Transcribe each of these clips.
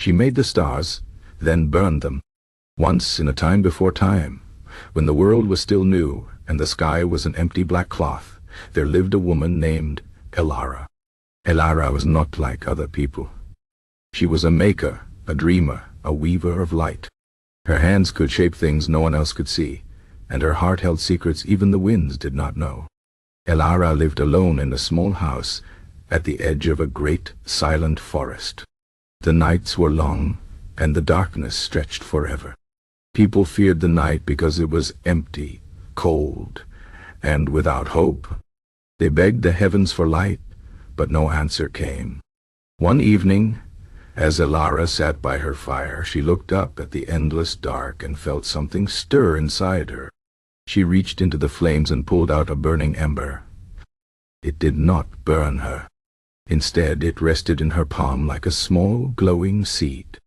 She made the stars, then burned them. Once in a time before time, when the world was still new and the sky was an empty black cloth, there lived a woman named Elara. Elara was not like other people. She was a maker, a dreamer, a weaver of light. Her hands could shape things no one else could see, and her heart held secrets even the winds did not know. Elara lived alone in a small house at the edge of a great, silent forest. The nights were long, and the darkness stretched forever. People feared the night because it was empty, cold, and without hope. They begged the heavens for light, but no answer came. One evening, as Elara sat by her fire, she looked up at the endless dark and felt something stir inside her. She reached into the flames and pulled out a burning ember. It did not burn her. Instead, it rested in her palm like a small, glowing seed.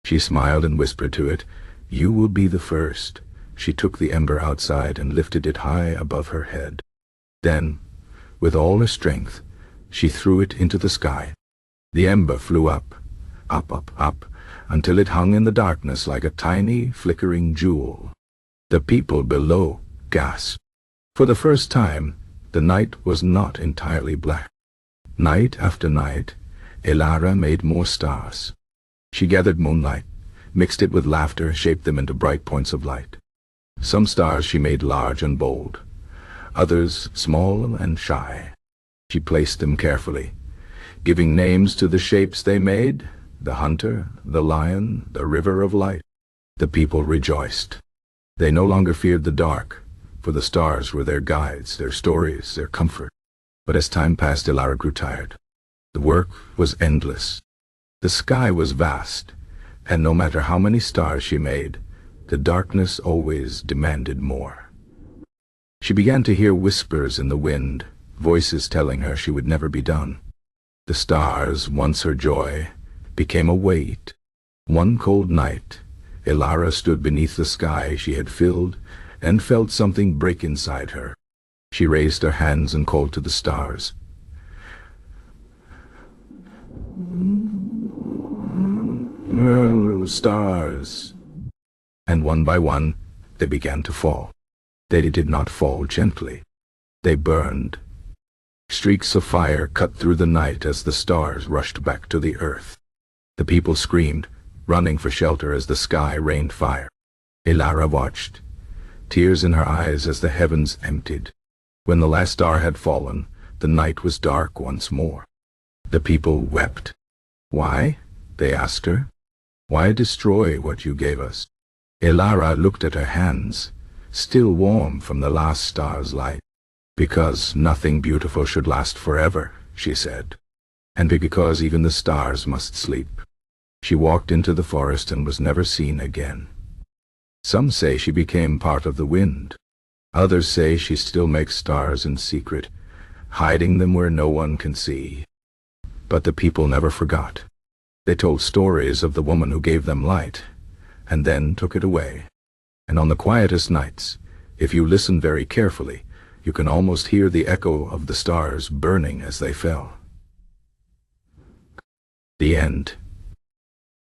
She smiled and whispered to it, "You will be the first." She took the ember outside and lifted it high above her head. Then, with all her strength, she threw it into the sky. The ember flew up, up, until it hung in the darkness like a tiny, flickering jewel. The people below gasped. For the first time, the night was not entirely black. Night after night, Elara made more stars. She gathered moonlight, mixed it with laughter, shaped them into bright points of light. Some stars she made large and bold, others small and shy. She placed them carefully, giving names to the shapes they made: the hunter, the lion, the river of light. The people rejoiced. They no longer feared the dark, for the stars were their guides, their stories, their comfort. But as time passed, Elara grew tired. The work was endless. The sky was vast, and no matter how many stars she made, the darkness always demanded more. She began to hear whispers in the wind, voices telling her she would never be done. The stars, once her joy, became a weight. One cold night, Elara stood beneath the sky she had filled and felt something break inside her. She raised her hands and called to the stars. Stars. And one by one, they began to fall. They did not fall gently. They burned. Streaks of fire cut through the night as the stars rushed back to the earth. The people screamed, running for shelter as the sky rained fire. Elara watched, tears in her eyes as the heavens emptied. When the last star had fallen, the night was dark once more. The people wept. "Why?" they asked her. "Why destroy what you gave us?" Elara looked at her hands, still warm from the last star's light. "Because nothing beautiful should last forever," she said, "and because even the stars must sleep." She walked into the forest and was never seen again. Some say she became part of the wind. Others say she still makes stars in secret, hiding them where no one can see. But the people never forgot. They told stories of the woman who gave them light, and then took it away. And on the quietest nights, if you listen very carefully, you can almost hear the echo of the stars burning as they fell. The end.